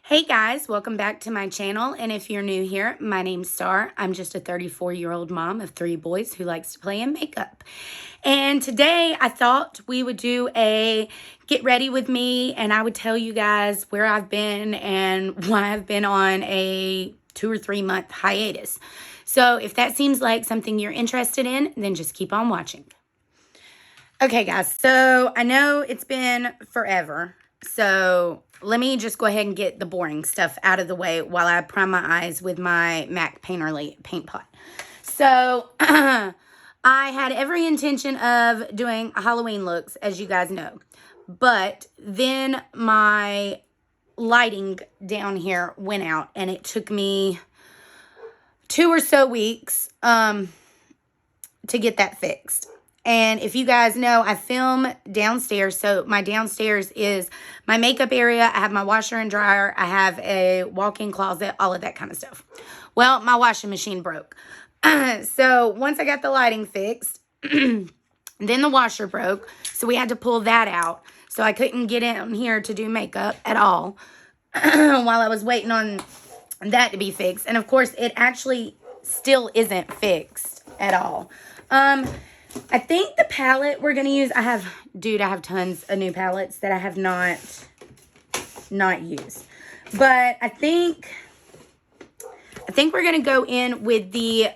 Hey guys, welcome back to my channel, and if you're new here, my name's Star. I'm just a 34-year-old mom of 3 boys who likes to play in makeup. And today I thought we would do a get ready with me, and I would tell you guys where I've been and why I've been on a 2 or 3 month hiatus. So if that seems like something you're interested in, then just keep on watching. Okay guys, so I know it's been forever, so let me just go ahead and get the boring stuff out of the way while I prime my eyes with my MAC Painterly paint pot. So I had every intention of doing Halloween looks, as you guys know, but then my lighting down here went out, and it took me 2 or so weeks to get that fixed. And if you guys know, I film downstairs. So my downstairs is my makeup area. I have my washer and dryer. I have a walk-in closet, all of that kind of stuff. Well, my washing machine broke. So once I got the lighting fixed, then the washer broke. So we had to pull that out. So I couldn't get in here to do makeup at all while I was waiting on that to be fixed. And of course, it actually still isn't fixed at all. I think the palette we're going to use, I have tons of new palettes that I have not used. But I think we're going to go in with the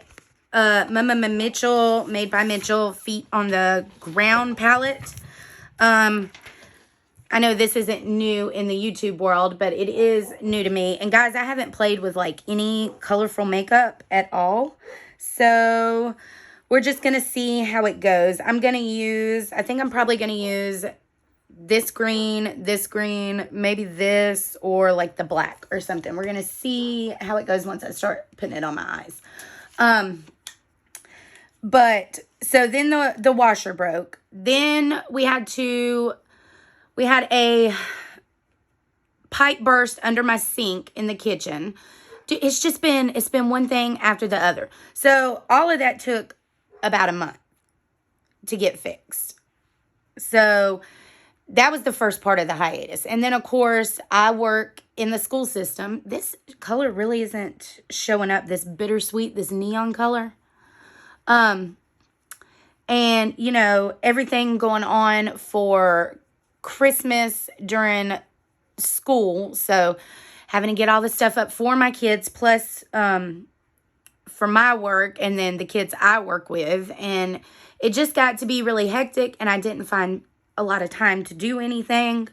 Mama Mitchell, Made by Mitchell Feet on the Ground palette. I know this isn't new in the YouTube world, but it is new to me. And guys, I haven't played with like any colorful makeup at all. So we're just going to see how it goes. I think I'm probably going to use this green, maybe this, or like the black or something. We're going to see how it goes once I start putting it on my eyes. But so then the washer broke. Then we had a pipe burst under my sink in the kitchen. It's been one thing after the other. So all of that took about a month to get fixed. So that was the first part of the hiatus. And then, of course, I work in the school system. This color really isn't showing up, this bittersweet, this neon color. And, you know, everything going on for Christmas during school. So having to get all the stuff up for my kids, plus for my work, and then the kids I work with. And it just got to be really hectic, and I didn't find a lot of time to do anything.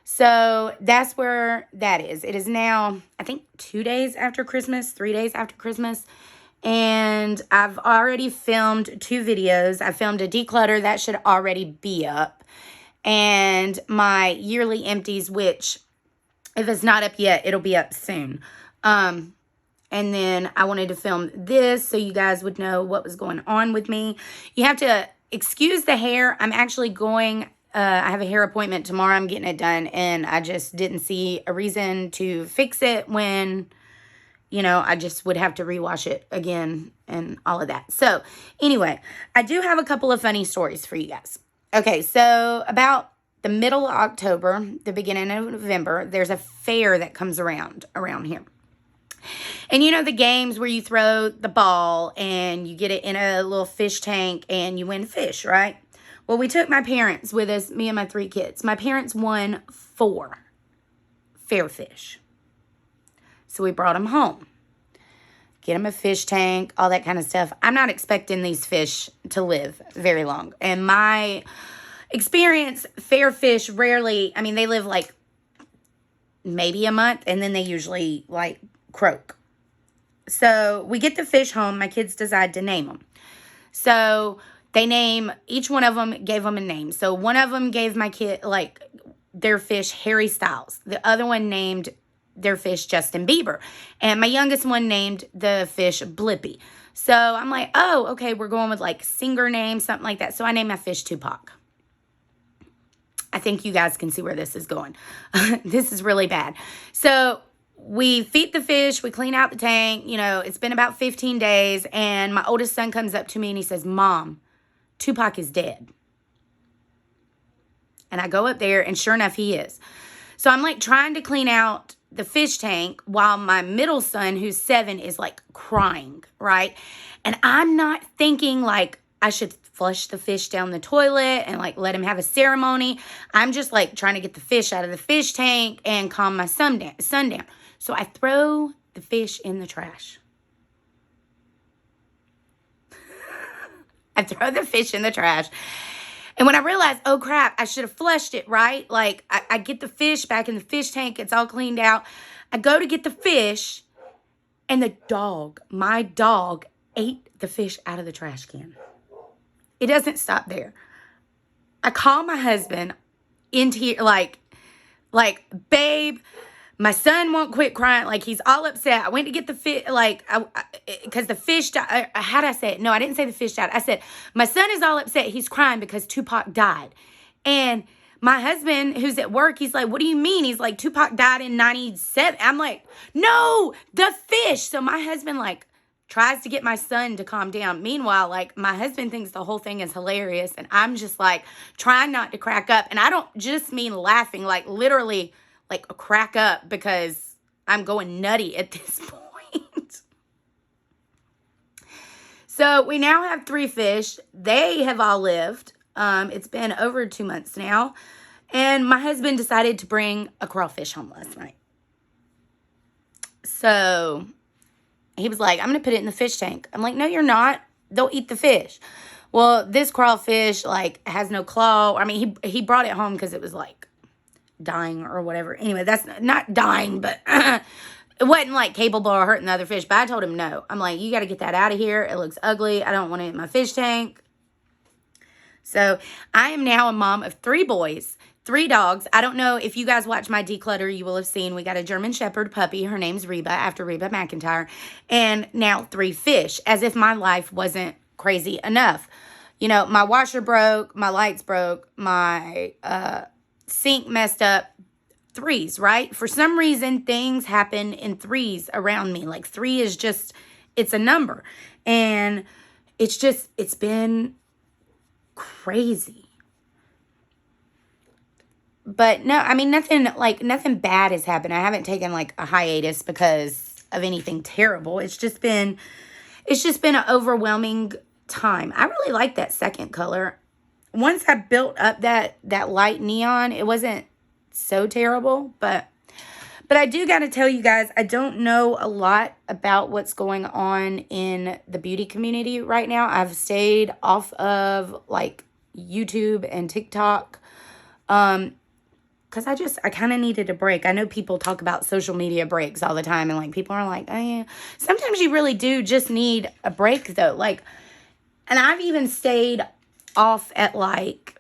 So that's where that is. It is now, I think, 2 days after Christmas, 3 days after Christmas. And I've already filmed 2 videos. I filmed a declutter that should already be up, and my yearly empties, which if it's not up yet, it'll be up soon. And then I wanted to film this so you guys would know what was going on with me. You have to excuse the hair. I'm actually going, I have a hair appointment tomorrow. I'm getting it done, and I just didn't see a reason to fix it when, you know, I just would have to rewash it again and all of that. So anyway, I do have a couple of funny stories for you guys. Okay, so about the middle of October, the beginning of November, there's a fair that comes around here. And you know the games where you throw the ball and you get it in a little fish tank and you win fish, right? Well, we took my parents with us, me and my 3 kids. My parents won 4 fair fish. So we brought them home. Get them a fish tank, all that kind of stuff. I'm not expecting these fish to live very long. And my experience, fair fish rarely, I mean, they live like maybe a month, and then they usually like croak. So we get the fish home. My kids decide to name them. So each one of them gave them a name. So one of them gave my kid, like, their fish Harry Styles. The other one named their fish Justin Bieber. And my youngest one named the fish Blippi. So I'm like, oh, okay, we're going with like singer names, something like that. So I named my fish Tupac. I think you guys can see where this is going. This is really bad. So we feed the fish, we clean out the tank, you know, it's been about 15 days, and my oldest son comes up to me and he says, Mom, Tupac is dead. And I go up there, and sure enough, he is. So I'm like trying to clean out the fish tank while my middle son, who's 7, is like crying, right? And I'm not thinking like I should flush the fish down the toilet and like let him have a ceremony. I'm just like trying to get the fish out of the fish tank and calm my son down. So I throw the fish in the trash. I throw the fish in the trash. And when I realized, oh crap, I should have flushed it, right? Like I get the fish back in the fish tank. It's all cleaned out. I go to get the fish and my dog ate the fish out of the trash can. It doesn't stop there. I call my husband into here like, babe, my son won't quit crying. Like, he's all upset. I went to get the fish, like, because the fish died. How did I say it? No, I didn't say the fish died. I said, my son is all upset. He's crying because Tupac died. And my husband, who's at work, he's like, what do you mean? He's like, Tupac died in 97. I'm like, no, the fish. So my husband, like, tries to get my son to calm down. Meanwhile, like, my husband thinks the whole thing is hilarious. And I'm just, like, trying not to crack up. And I don't just mean laughing, like, literally, like, a crack up, because I'm going nutty at this point. So we now have 3 fish. They have all lived. It's been over 2 months now. And my husband decided to bring a crawfish home last night. So he was like, I'm going to put it in the fish tank. I'm like, no, you're not. They'll eat the fish. Well, this crawfish, like, has no claw. I mean, he brought it home because it was, like, dying or whatever. Anyway, that's not dying, but it wasn't like capable of hurting the other fish. But I told him no. I'm like, you got to get that out of here. It looks ugly. I don't want it in my fish tank. So I am now a mom of 3 boys, 3 dogs. I don't know if you guys watch my declutter, you will have seen we got a German Shepherd puppy. Her name's Reba, after Reba McEntire. And now 3 fish, as if my life wasn't crazy enough. You know, my washer broke, my lights broke, my sink messed up. 3s, right? For some reason, things happen in 3s around me. Like, 3 is just, it's a number. And it's been crazy. But no, I mean, nothing bad has happened. I haven't taken like a hiatus because of anything terrible. It's just been an overwhelming time. I really like that second color. Once I built up that light neon, it wasn't so terrible, but I do got to tell you guys, I don't know a lot about what's going on in the beauty community right now. I've stayed off of like YouTube and TikTok because I kind of needed a break. I know people talk about social media breaks all the time, and like people are like, oh yeah, sometimes you really do just need a break though. Like, and I've even stayed off at like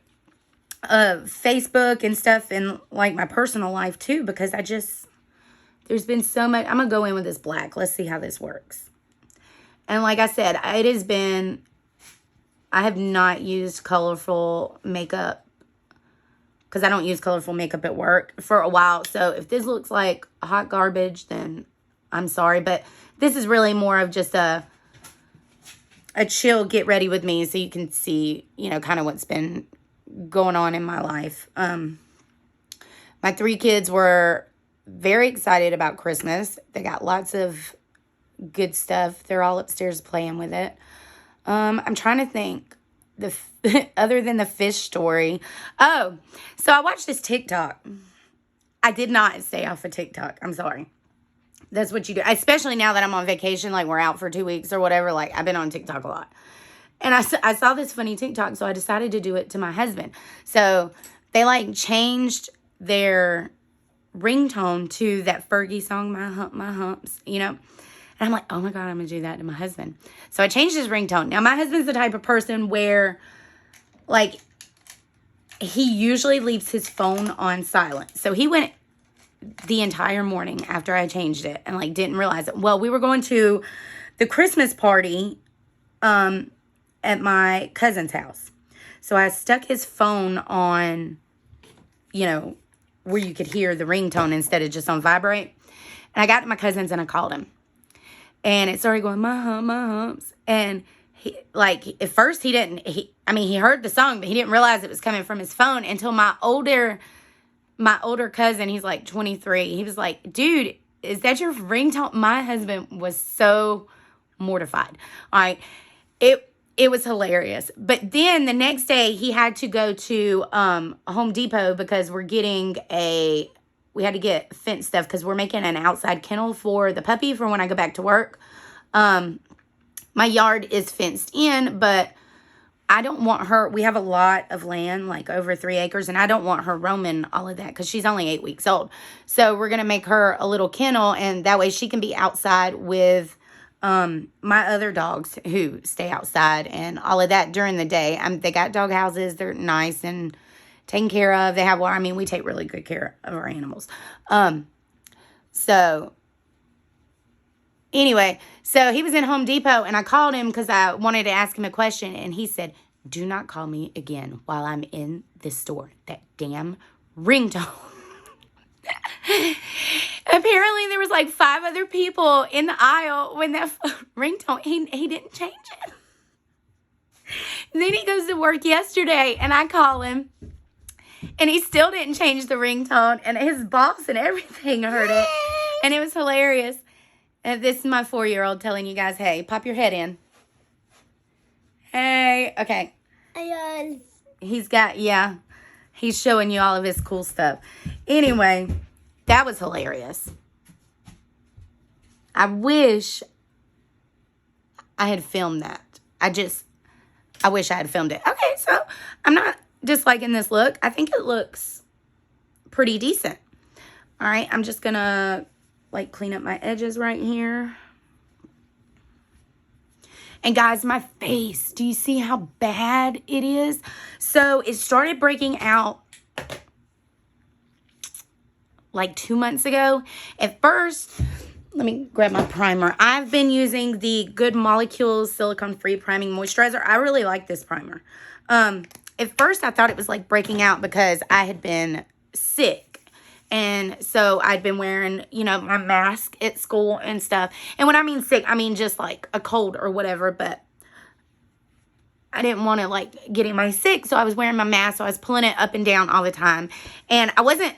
Facebook and stuff, and like my personal life too, because there's been so much. I'm gonna go in with this black. Let's see how this works. And like I said, I have not used colorful makeup because I don't use colorful makeup at work for a while. So if this looks like hot garbage, then I'm sorry, but this is really more of just a chill get ready with me, so you can see, you know, kind of what's been going on in my life. My 3 kids were very excited about Christmas. They got lots of good stuff. They're all upstairs playing with it. I'm trying to think other than the fish story. Oh, so I watched this TikTok. I did not stay off of TikTok. I'm sorry. That's what you do. Especially now that I'm on vacation, like we're out for 2 weeks or whatever. Like, I've been on TikTok a lot. And I saw this funny TikTok, so I decided to do it to my husband. So they like changed their ringtone to that Fergie song, My Hump, My Humps, you know. And I'm like, oh my God, I'm going to do that to my husband. So I changed his ringtone. Now, my husband's the type of person where, like, he usually leaves his phone on silent. So he went the entire morning after I changed it and, like, didn't realize it. Well, we were going to the Christmas party at my cousin's house. So I stuck his phone on, you know, where you could hear the ringtone instead of just on vibrate. And I got to my cousin's and I called him. And it started going, my humps. And he, like, at first he heard the song, but he didn't realize it was coming from his phone until my older my older cousin, he's like 23. He was like, dude, is that your ringtone? My husband was so mortified. All right. It was hilarious. But then the next day he had to go to Home Depot because we had to get fence stuff because we're making an outside kennel for the puppy for when I go back to work. My yard is fenced in, but I don't want her, we have a lot of land, like over 3 acres, and I don't want her roaming all of that because she's only 8 weeks old. So we're going to make her a little kennel, and that way she can be outside with my other dogs who stay outside and all of that during the day. They got dog houses. They're nice and taken care of. They have water. I mean, we take really good care of our animals. So anyway, so he was in Home Depot, and I called him because I wanted to ask him a question, and he said, do not call me again while I'm in this store. That damn ringtone. Apparently, there was like 5 other people in the aisle when that ringtone, he didn't change it. Then he goes to work yesterday, and I call him, and he still didn't change the ringtone, and his boss and everything heard it, and it was hilarious. And this is my 4-year-old telling you guys, hey, pop your head in. Hey, okay. He's showing you all of his cool stuff. Anyway, that was hilarious. I wish I had filmed that. I wish I had filmed it. Okay, so I'm not disliking this look. I think it looks pretty decent. All right, I'm just going to like clean up my edges right here. And guys, my face, do you see how bad it is? So it started breaking out like 2 months ago. At first, let me grab my primer. I've been using the Good Molecules Silicone-Free Priming Moisturizer. I really like this primer. At first, I thought it was like breaking out because I had been sick. And so I'd been wearing, my mask at school and stuff. And when I mean sick, I mean just like a cold or whatever. But I didn't want to like get anybody sick. So I was wearing my mask. So I was pulling it up and down all the time. And I wasn't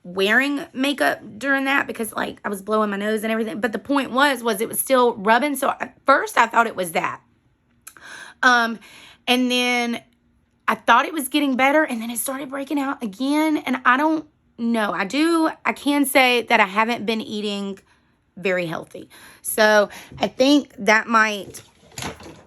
wearing makeup during that because like I was blowing my nose and everything. But the point was it was still rubbing. So at first I thought it was that. And then I thought it was getting better. And then it started breaking out again. And I don't know. I can say that I haven't been eating very healthy. So I think that might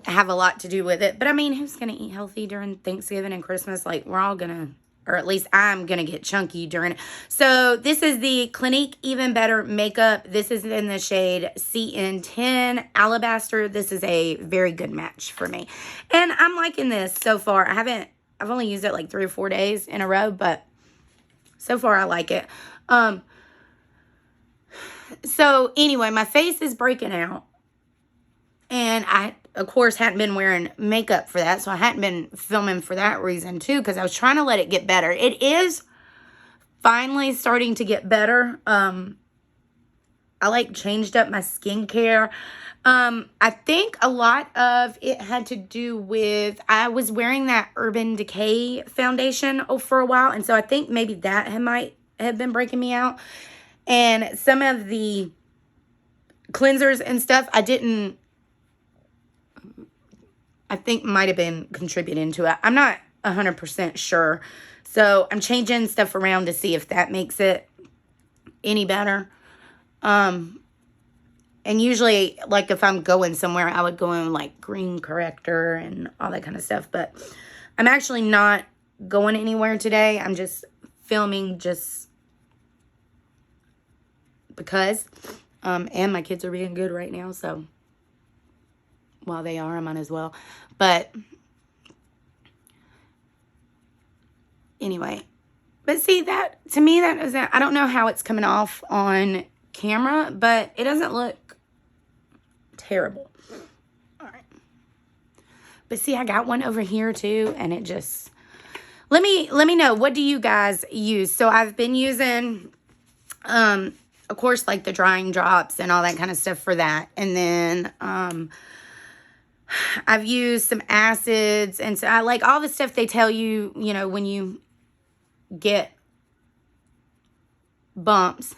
have a lot to do with it. But I mean, who's going to eat healthy during Thanksgiving and Christmas? Like, we're all going to, or at least I'm going to get chunky during it. So this is the Clinique Even Better Makeup. This is in the shade CN10 Alabaster. This is a very good match for me. And I'm liking this so far. I've only used it like 3 or 4 days in a row, but so far, I like it. So anyway, my face is breaking out. And I, of course, hadn't been wearing makeup for that. So I hadn't been filming for that reason, too. Because I was trying to let it get better. It is finally starting to get better. I, like, changed up my skincare. I think a lot of it had to do with, I was wearing that Urban Decay foundation for a while. And so I think maybe that might have been breaking me out. And some of the cleansers and stuff, I think might have been contributing to it. I'm not 100% sure. So I'm changing stuff around to see if that makes it any better. And usually, like, if I'm going somewhere, I would go in, like, green corrector and all that kind of stuff. But I'm actually not going anywhere today. I'm just filming just because. And my kids are being good right now. So, while they are, I might as well. But, anyway. But see, that, to me, that doesn't, I don't know how it's coming off on camera, but it doesn't look terrible. All right. But see, I got one over here too, and it just, let me know, what do you guys use? So I've been using, of course, like the drying drops and all that kind of stuff for that. And then, I've used some acids, and so I like all the stuff they tell you, when you get bumps.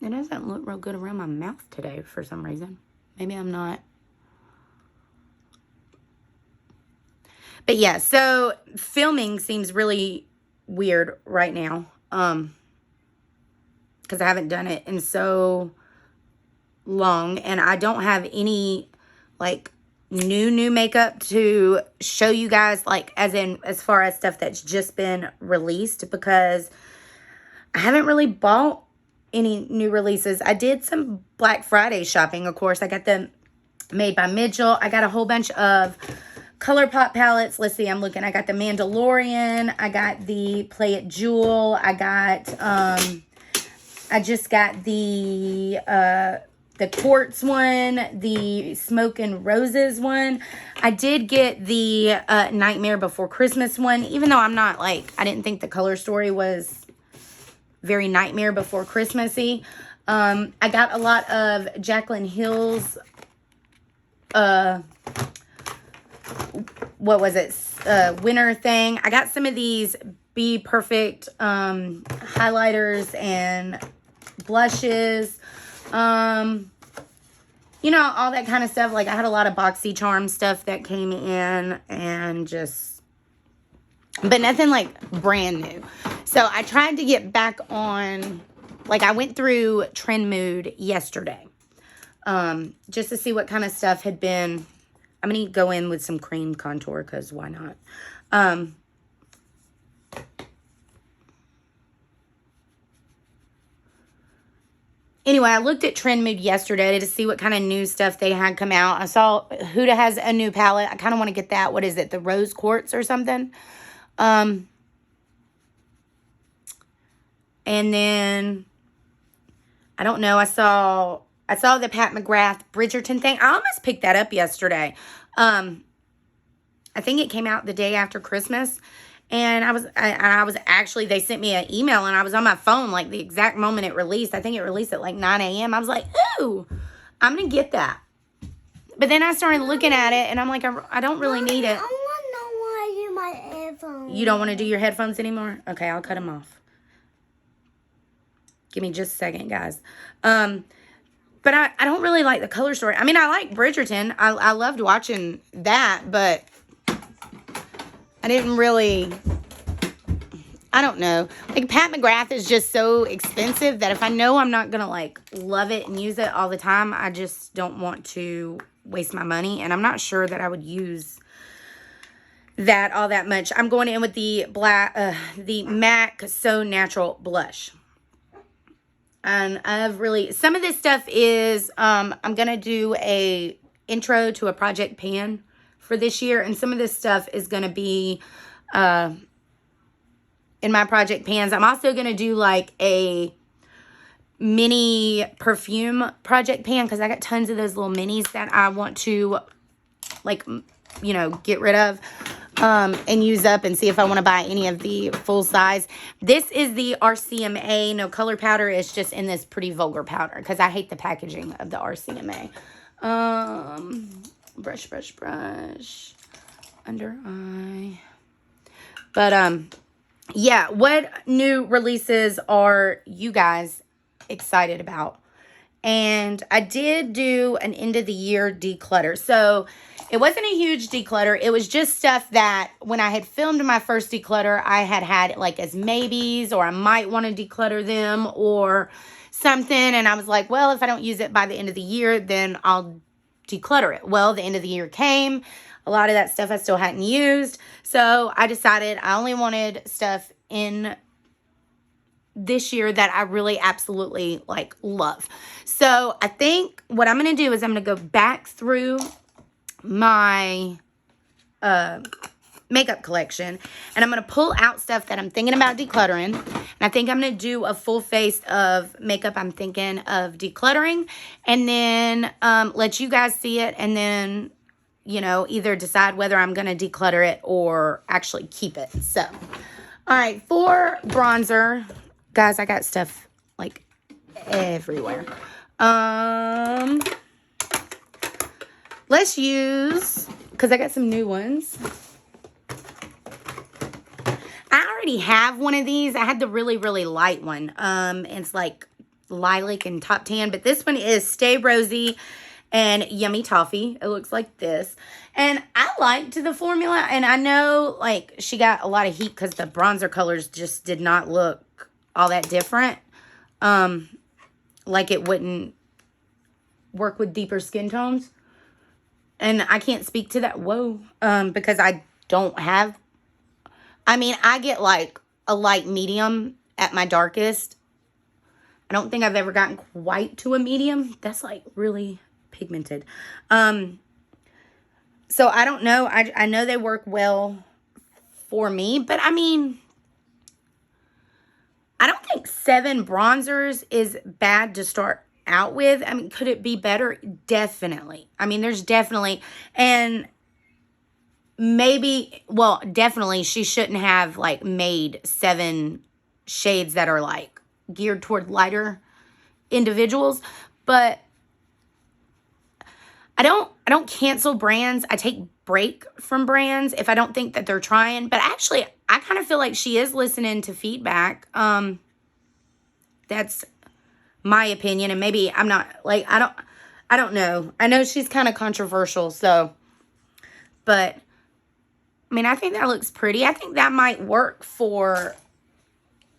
It doesn't look real good around my mouth today for some reason. Maybe I'm not. But yeah, so filming seems really weird right now. Because I haven't done it in so long. And I don't have any, like, new makeup to show you guys, like, as far as stuff that's just been released, because I haven't really bought any new releases. I did some Black Friday shopping, of course. I got them made by Mitchell. I got a whole bunch of ColourPop palettes. Let's see, I'm looking. I got the Mandalorian. I got the Play It Jewel. I got, I just got the Quartz one, the Smoke and Roses one. I did get the Nightmare Before Christmas one, even though I'm not, like, I didn't think the color story was very Nightmare Before Christmassy. I got a lot of Jaclyn Hill's, what was it, winter thing. I got some of these Be Perfect highlighters and blushes. You know, all that kind of stuff. Like, I had a lot of BoxyCharm stuff that came in, and just, but nothing like brand new. So I tried to get back on, like, I went through Trend Mood yesterday, just to see what kind of stuff had been. I'm going to go in with some cream contour, because why not? Anyway, I looked at Trend Mood yesterday to see what kind of new stuff they had come out. I saw Huda has a new palette. I kind of want to get that. What is it? The Rose Quartz or something? And then, I don't know. I saw the Pat McGrath Bridgerton thing. I almost picked that up yesterday. I think it came out the day after Christmas. And I was actually, they sent me an email, and I was on my phone, like, the exact moment it released. I think it released at, like, 9 a.m. I was like, ooh, I'm going to get that. But then I started looking at it, and I'm like, I don't really need it. I want to know why I do my headphones. You don't want to do your headphones anymore? Okay, I'll cut them off. Give me just a second, guys. But I don't really like the color story. I mean, I like Bridgerton. I loved watching that, but I didn't really, I don't know. Like, Pat McGrath is just so expensive that if I know I'm not going to, like, love it and use it all the time, I just don't want to waste my money. And I'm not sure that I would use that all that much. I'm going in with the MAC So Natural Blush. And I've really, some of this stuff is, I'm going to do a intro to a project pan for this year. And some of this stuff is going to be in my project pans. I'm also going to do, like, a mini perfume project pan, because I got tons of those little minis that I want to, like, you know, get rid of and use up, and see if I want to buy any of the full size. This is the RCMA No Color Powder. It's just in this pretty vulgar powder, because I hate the packaging of the RCMA. Brush, under eye. But, yeah, what new releases are you guys excited about? And I did do an end of the year declutter. So it wasn't a huge declutter. It was just stuff that when I had filmed my first declutter, I had like as maybes, or I might want to declutter them or something. And I was like, well, if I don't use it by the end of the year, then I'll declutter it. Well, the end of the year came. A lot of that stuff I still hadn't used. So I decided I only wanted stuff in this year that I really absolutely, like, love. So I think what I'm going to do is I'm going to go back through my makeup collection, and I'm going to pull out stuff that I'm thinking about decluttering. And I think I'm going to do a full face of makeup I'm thinking of decluttering, and then let you guys see it, and then, you know, either decide whether I'm going to declutter it or actually keep it. So, all right, for bronzer, guys, I got stuff, like, everywhere. Let's use, because I got some new ones. I already have one of these. I had the really, really light one. It's like lilac and top tan. But this one is Stay Rosy and Yummy Toffee. It looks like this. And I liked the formula. And I know, like, she got a lot of heat because the bronzer colors just did not look all that different. Like it wouldn't work with deeper skin tones. And I can't speak to that. Whoa. Because I don't have... I mean, I get like a light medium at my darkest. I don't think I've ever gotten quite to a medium. That's like really pigmented. So I don't know. I know they work well for me, but I mean, I don't think 7 bronzers is bad to start out with. I mean, could it be better? Definitely. I mean, there's definitely, and maybe, well, definitely she shouldn't have like made 7 shades that are like geared toward lighter individuals, but I don't cancel brands. I take break from brands if I don't think that they're trying, but actually I kind of feel like she is listening to feedback. That's my opinion, and maybe I'm not, like, I don't know. I know she's kind of controversial, so, but I mean, I think that looks pretty. I think that might work for,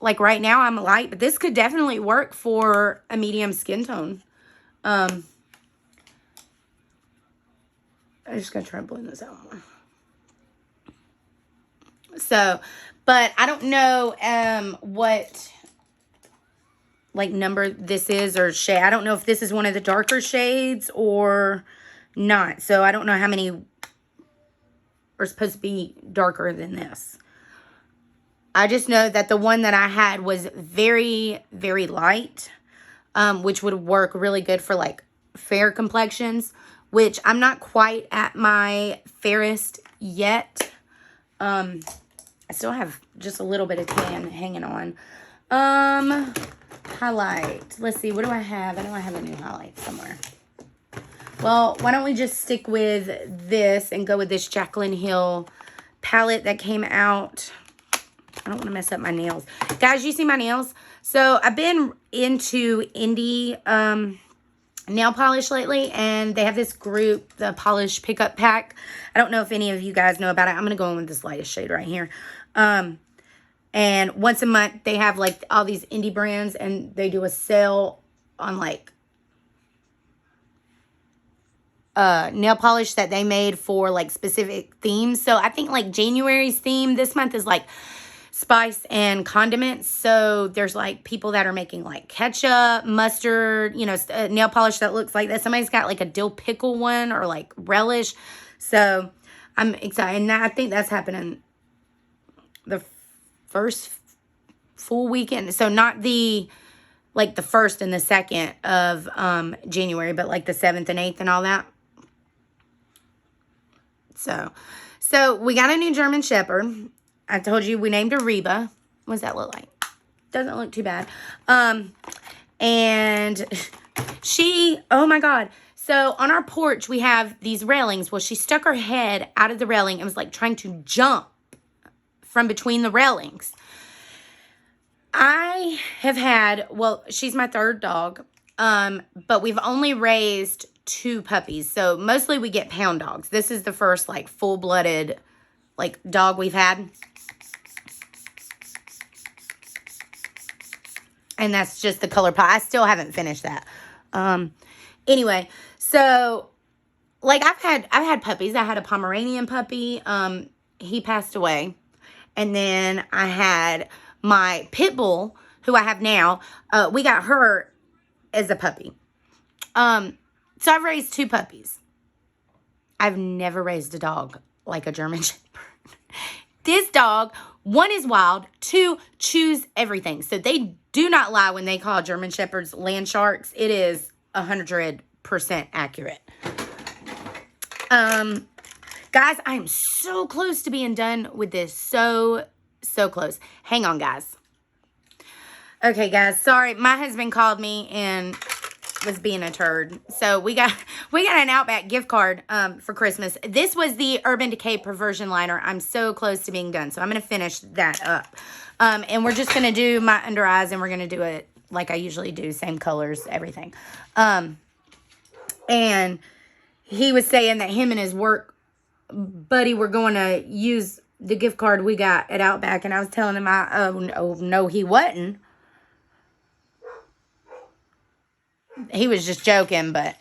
like, right now I'm light, but this could definitely work for a medium skin tone. I'm just going to try to blend this out more. So, but I don't know what, like, number this is or shade. I don't know if this is one of the darker shades or not. So, I don't know how many are supposed to be darker than this. I just know that the one that I had was very, very light, which would work really good for, like, fair complexions, which I'm not quite at my fairest yet. I still have just a little bit of tan hanging on. Highlight. Let's see, what do I have? I know I have a new highlight somewhere. Well, why don't we just stick with this and go with this Jaclyn Hill palette that came out. I don't want to mess up my nails. Guys, you see my nails? So, I've been into indie nail polish lately, and they have this group, the Polish Pickup Pack. I don't know if any of you guys know about it. I'm going to go in with this lightest shade right here. And once a month, they have, like, all these indie brands, and they do a sale on, like, nail polish that they made for, like, specific themes. So, I think, like, January's theme this month is, like, spice and condiments. So, there's, like, people that are making, like, ketchup, mustard, you know, nail polish that looks like that. Somebody's got, like, a dill pickle one or, like, relish. So, I'm excited. And I think that's happening the first full weekend. So, not the, like, the 1st and the 2nd of January, but, like, the 7th and 8th and all that. So we got a new German Shepherd. I told you we named her Reba. What does that look like? Doesn't look too bad. And she, oh my God. So on our porch, we have these railings. Well, she stuck her head out of the railing and was like trying to jump from between the railings. I have had, well, she's my 3rd dog. But we've only raised 2 puppies. So mostly we get pound dogs. This is the first, like, full-blooded, like, dog we've had. And that's just the color pie. I still haven't finished that. Anyway, so, like, I've had puppies. I had a Pomeranian puppy. He passed away. And then I had my pit bull, who I have now. We got her as a puppy. So I've raised 2 puppies. I've never raised a dog like a German Shepherd. This dog, 1 is wild, 2 chews everything. So they do not lie when they call German Shepherds land sharks. It is 100% accurate. Guys, I am so close to being done with this. So close. Hang on, guys. Okay, guys. Sorry, my husband called me and was being a turd. So we got an Outback gift card for Christmas. This was the Urban Decay Perversion Liner. I'm so close to being done. So I'm going to finish that up. And we're just going to do my under eyes, and we're going to do it like I usually do. Same colors, everything. And he was saying that him and his work buddy were going to use the gift card we got at Outback. And I was telling him, oh no, he wasn't. He was just joking, but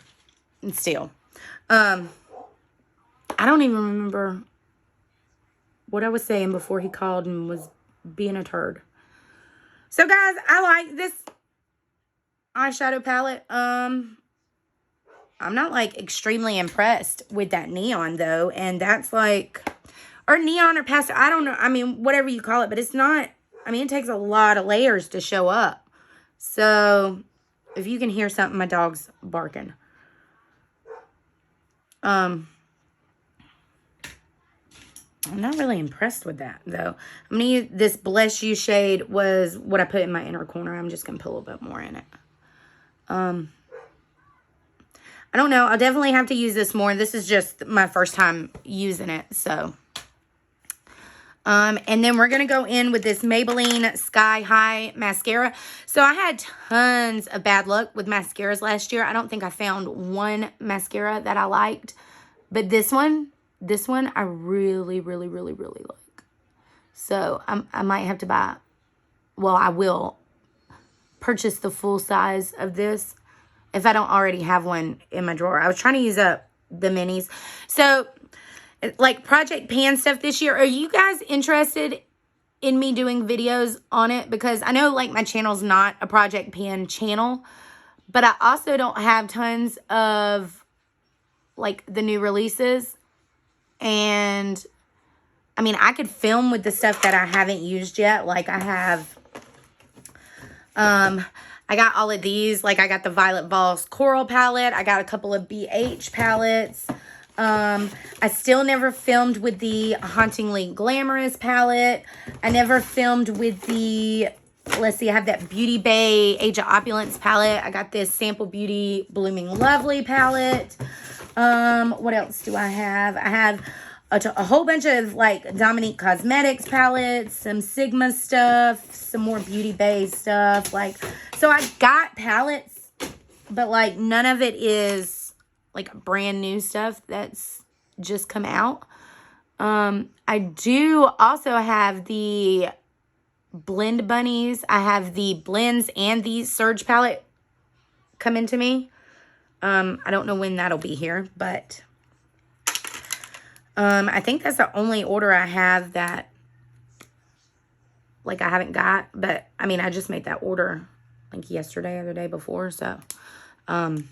still. I don't even remember what I was saying before he called and was being a turd. So, guys, I like this eyeshadow palette. I'm not, like, extremely impressed with that neon, though. And that's, like, or neon or pastel. I don't know. I mean, whatever you call it. But it's not, I mean, it takes a lot of layers to show up. So, if you can hear something, my dog's barking. I'm not really impressed with that, though. I'm going to use this Bless You shade was what I put in my inner corner. I'm just going to put a little bit more in it. I don't know. I'll definitely have to use this more. This is just my first time using it, so. And then we're going to go in with this Maybelline Sky High Mascara. So I had tons of bad luck with mascaras last year. I don't think I found one mascara that I liked. But this one I really, really, really, really like. So I might have to buy, well, I will purchase the full size of this if I don't already have one in my drawer. I was trying to use up the minis. So, like Project Pan stuff this year, are you guys interested in me doing videos on it? Because I know, like, my channel's not a Project Pan channel, but I also don't have tons of, like, the new releases. And, I mean, I could film with the stuff that I haven't used yet. Like, I have, I got all of these. Like, I got the Violet Voss Coral palette. I got a couple of BH palettes. I still never filmed with the Hauntingly Glamorous palette. I never filmed with the, let's see, I have that Beauty Bay Age of Opulence palette. I got this Sample Beauty Blooming Lovely palette. What else do I have? I have a whole bunch of, like, Dominique Cosmetics palettes, some Sigma stuff, some more Beauty Bay stuff. Like, so I got palettes, but, like, none of it is, like, brand new stuff that's just come out. I do also have the Blend Bunnies. I have the blends and the Surge palette coming to me. I don't know when that'll be here, but I think that's the only order I have that, like, I haven't got. But, I mean, I just made that order, like, yesterday or the day before, so, but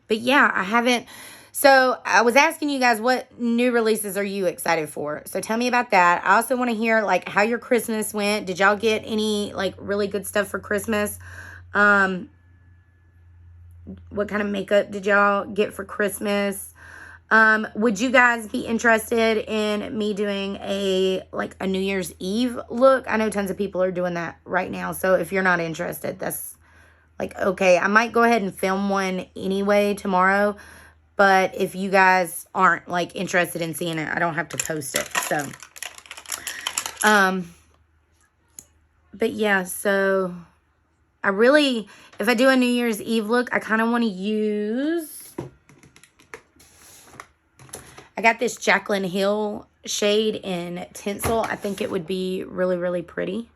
yeah, I haven't. So I was asking you guys, what new releases are you excited for? So tell me about that. I also want to hear, like, how your Christmas went. Did y'all get any, like, really good stuff for Christmas? What kind of makeup did y'all get for Christmas? Would you guys be interested in me doing a New Year's Eve look? I know tons of people are doing that right now. So if you're not interested, that's, like, okay. I might go ahead and film one anyway tomorrow. But if you guys aren't, like, interested in seeing it, I don't have to post it. So, but yeah, so I really, if I do a New Year's Eve look, I kind of want to use, I got this Jaclyn Hill shade in Tinsel. I think it would be really, really pretty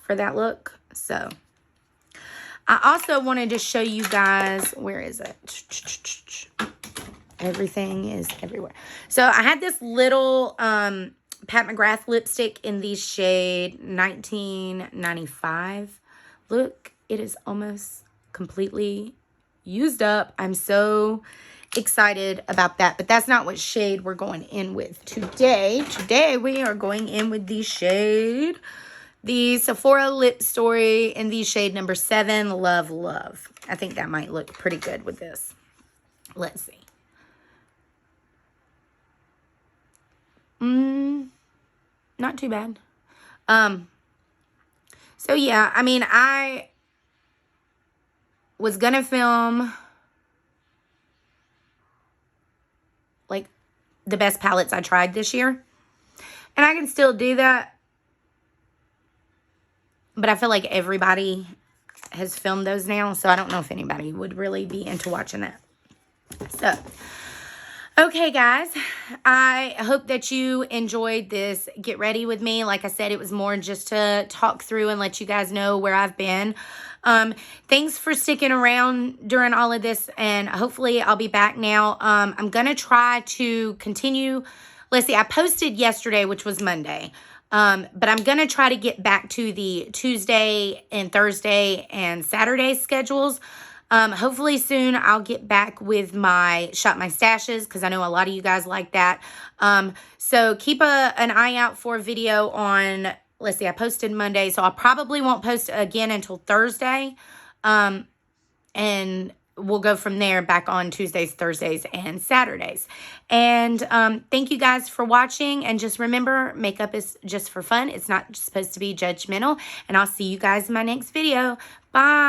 for that look. So, I also wanted to show you guys, where is it? Everything is everywhere. So I had this little Pat McGrath lipstick in the shade 1995. Look, it is almost completely used up. I'm so excited about that, but that's not what shade we're going in with today. Today we are going in with the shade, the Sephora Lip Story in the shade number 7, Love Love. I think that might look pretty good with this. Let's see. Not too bad. So yeah, I mean, I was going to film like the best palettes I tried this year. And I can still do that. But I feel like everybody has filmed those now. So I don't know if anybody would really be into watching that. So, okay, guys. I hope that you enjoyed this Get Ready with me. Like I said, it was more just to talk through and let you guys know where I've been. Thanks for sticking around during all of this. And hopefully I'll be back now. I'm going to try to continue. Let's see. I posted yesterday, which was Monday. But I'm going to try to get back to the Tuesday and Thursday and Saturday schedules. Hopefully soon I'll get back with my Shop My Stashes because I know a lot of you guys like that. So keep an eye out for a video on, let's see, I posted Monday. So I probably won't post again until Thursday. And we'll go from there back on Tuesdays, Thursdays, and Saturdays. And thank you guys for watching. And just remember, makeup is just for fun. It's not supposed to be judgmental. And I'll see you guys in my next video. Bye.